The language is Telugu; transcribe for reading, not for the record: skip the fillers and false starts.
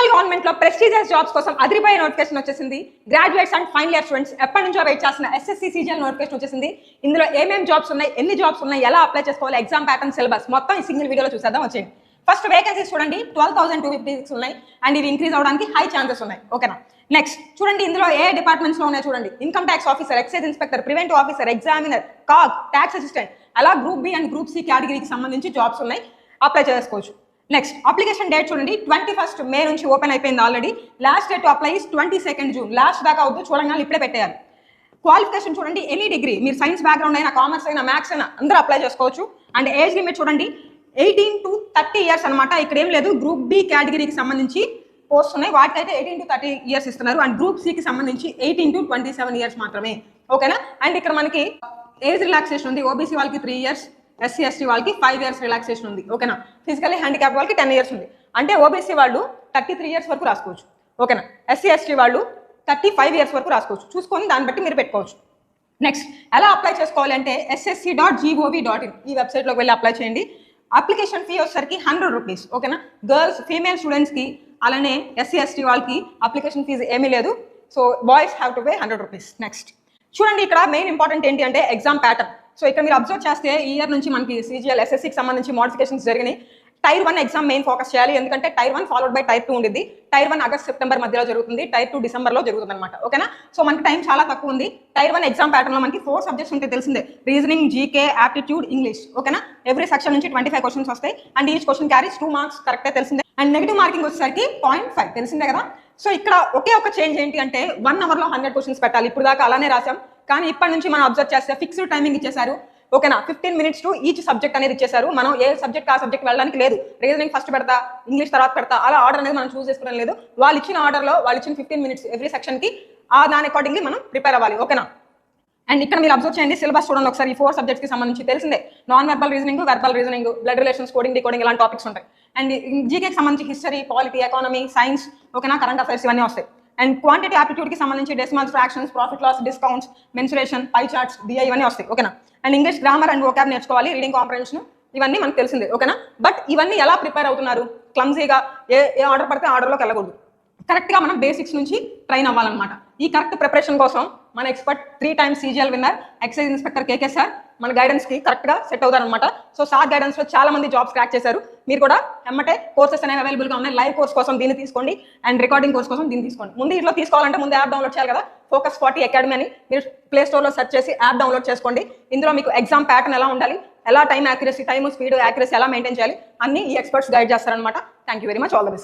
సెంట్రల్ గవర్నమెంట్ లో ప్రెస్టీజియస్ జాబ్స్ కోసం అదిరిపోయే నోటిఫికేషన్ వచ్చేసింది. Graduates and final year students ఎప్పటి నుంచో వెయిట్ చేస్తున్న ఎస్ఎస్సి సీజీఎల్ నోటిఫికేషన్ వచ్చేసింది. ఇందులో ఏమేమి జాబ్స్ ఉన్నాయి, ఎన్ని జాబ్స్ ఉన్నాయి, ఎలా అప్లై చేసుకోవాలి, ఎగ్జామ్ ప్యాటర్న్, సిలబస్ మొత్తం ఈ సింగిల్ వీడియోలో చూసేద్దాం. వచ్చేయండి. ఫస్ట్ వేకెన్సీస్ చూడండి, 12,256 ఉన్నాయి అండ్ ఇవి ఇంక్రీజ్ అవడానికి హై ఛాన్సెస్ ఉన్నాయి. ఓకేనా. నెక్స్ట్ చూడండి, ఇందులో ఏ డిపార్ట్మెంట్స్ లో ఉన్నాయి చూడండి. Income tax officer, excise inspector, preventive officer, examiner, CAG, tax assistant, అలా group B and group C కేటగిరీకి సంబంధించి జాబ్స్ ఉన్నాయి, అప్లై చేసుకోవచ్చు. నెక్స్ట్ అప్లికేషన్ డేట్ చూడండి, 21st May నుంచి ఓపెన్ అయిపోయింది already. Last date to apply 22nd June. Last దాకా అవుతుంది, చూడంగానే ఇప్పుడే పెట్టేయాలి. క్వాలిఫికేషన్ చూడండి, ఎనీ డిగ్రీ, మీరు సైన్స్ బ్యాక్గ్రౌండ్ అయినా, కామర్స్ అయినా, మ్యాథ్స్ అయినా అందరూ అప్లై చేసుకోవచ్చు. అండ్ ఏజ్ లిమిట్ చూడండి, 18 to 30 years అనమాట. ఇక్కడ ఏం లేదు, గ్రూప్ బి కేటగిరీకి సంబంధించి పోస్ట్ ఉన్నాయి, వాటికైతే 18 to 30 years ఇస్తున్నారు. అండ్ గ్రూప్ సికి సంబంధించి 18 to 27 years మాత్రమే. ఓకేనా. అండ్ ఇక్కడ మనకి ఏజ్ రిలాక్సేషన్ ఉంది. ఓబీసీ వాళ్ళకి 3 years, ఎస్సీ ఎస్టీ వాళ్ళకి 5 years రిలాక్సేషన్ ఉంది. ఓకేనా. ఫిజికల్లీ హ్యాండిక్యాప్ వాళ్ళకి 10 years ఉంది. అంటే ఓబీసీ వాళ్ళు 33 years వరకు రాసుకోవచ్చు. ఓకేనా. ఎస్సీ ఎస్టీ వాళ్ళు 35 years వరకు రాసుకోవచ్చు. చూసుకొని దాన్ని బట్టి మీరు పెట్టుకోవచ్చు. నెక్స్ట్ ఎలా అప్లై చేసుకోవాలి అంటే ssc.gov.in ఈ వెబ్సైట్లోకి వెళ్ళి అప్లై చేయండి. అప్లికేషన్ ఫీ వచ్చేసరికి 100 rupees. ఓకేనా. గర్ల్స్, ఫీమేల్ స్టూడెంట్స్కి, అలానే ఎస్సీ ఎస్టీ వాళ్ళకి అప్లికేషన్ ఫీజు ఏమీ లేదు. So boys have to pay 100 rupees. Next చూడండి, ఇక్కడ మెయిన్ ఇంపార్టెంట్ ఏంటి అంటే ఎగ్జామ్ ప్యాటర్న్. సో ఇక్కడ మీరు అబ్జర్వ్ చేస్తే ఈ ఇయర్ నుంచి మనకి సీజీఎల్ ఎస్ఎస్సికి సంబంధించి మోడిఫికేషన్స్ జరిగినాయి. Tier 1 ఎగ్జామ్ మెయిన్ ఫోకస్ చేయాలి, ఎందుకంటే Tier 1 ఫాలోడ్ బై Tier 2 ఉండిద్ది. Tier 1 August September మధ్యలో జరుగుతుంది, Tier 2 December జరుగుతుంది అనమాట. ఓకేనా. సో మనకి టైం చాలా తక్కువ ఉంది. Tier 1 ఎగ్జామ్ ప్యాటర్న్ లో మనకి 4 సబ్జెక్ట్స్ ఉంటాయి తెలిసిందే, రీజనింగ్, జీకే, ఆప్టిట్యూడ్, ఇంగ్లీష్. ఓకేనా. ఎవ్రీ సెక్షన్ నుంచి 25 క్వశ్చన్స్ వస్తాయి and each question carries 2 marks, కరెక్టే తెలిసిందే. అండ్ నెగిటివ్ మార్కింగ్ వచ్చేసరికి 0.5 తెలిసిందే కదా. సో ఇక్కడ ఒకే ఒక చేంజ్ ఏంటి అంటే 1 hour లో 100 క్వశ్చన్స్ పెట్టాలి. ఇప్పుడు దాకా అలానే రాసాం, కానీ ఇప్పటి నుంచి మనం అబ్జర్వ్ చేస్తే ఫిక్స్డ్ టైమింగ్ ఇచ్చేసారు. ఓకేనా. 15 minutes టు ఈచ్ సబ్జెక్ట్ అనేది ఇచ్చేసారు. మనం ఏ సబ్జెక్ట్ ఆ సబ్జెక్ట్ వెళ్ళడానికి లేదు. రీజనింగ్ ఫస్ట్ పెడతా, ఇంగ్లీష్ తర్వాత పెడతా, అలా ఆర్డర్ అనేది మనం చూస్ చేసుకోవడం లేదు. వాళ్ళు ఇచ్చిన ఆర్డర్లో వాళ్ళు ఇచ్చిన 15 minutes ఎవ్రీ సెక్షన్కి దాని అకార్డింగ్లీ మనం ప్రిపేర్ అవ్వాలి. ఓకేనా. అండ్ ఇక్కడ మీరు అబ్జర్వ్ చేయండి, సిలబస్ చూడండి ఒకసారి. ఈ 4 సబ్జెక్ట్స్కి సంబంధించి తెలిసిందే, non verbal reasoning, verbal reasoning, blood relations, coding, decoding ఇలాంటి టాపిక్స్ ఉంటాయి. అండ్ జీకేకి సంబంధించి హిస్టరీ, పాలిటీ, ఎకానమీ, సైన్స్, ఓకేనా, కరెంట్ అఫైర్స్ ఇవన్నీ వస్తాయి. అండ్ క్వాంటిటీ ఆప్టిట్యూడ్కి సంబంధించి decimals, fractions, profit loss, discounts, mensuration, pie charts, DI ఇవన్నీ వస్తాయి. ఓకేనా. And English grammar and vocab నేర్చుకోవాలి, రీడింగ్ కాంప్రహెన్షన్ ఇవన్నీ మనకు తెలిసిందే. ఓకేనా. బట్ ఇవన్నీ ఎలా ప్రిపేర్ అవుతున్నారు, క్లమ్జీగా ఏ ఆర్డర్ పడితే ఆర్డర్లోకి వెళ్ళకూడదు. కరెక్ట్గా మనం బేసిక్స్ నుంచి ట్రైన్ అవ్వాలన్నమాట. ఈ కరెక్ట్ ప్రిపరేషన్ కోసం మన expert 3 times CGL winner excise inspector KK sir మన గైడెన్స్కి కరెక్ట్గా సెట్ అవుతారనమాట. సో సార్ గైడెన్స్లో చాలా మంది జాబ్స్ క్రాక్ చేశారు. మీరు కూడా ఎమ్మటే కోర్సెస్ అనేవి అవైలబుల్గా ఉన్నాయి. లైవ్ కోర్స్ కోసం దీన్ని తీసుకోండి అండ్ రికార్డింగ్ కోర్స్ కోసం దీన్ని తీసుకోండి. ముందు ఇట్లా తీసుకోవాలంటే ముందు యాప్ డౌన్లోడ్ చేయాలి కదా, Focus 40 Academy అని మీరు ప్లే స్టోర్లో సెర్చ్ చేసి యాప్ డౌన్లోడ్ చేసుకోండి. ఇందులో మీకు ఎగ్జామ్ ప్యాటర్న్ ఎలా ఉండాలి, ఎలా time accuracy, time speed accuracy ఎలా మెయింటైన్ చేయాలి అన్ని ఈ ఎక్స్పర్ట్స్ గైడ్ చేస్తారనమాట. Thank you very much. All the best.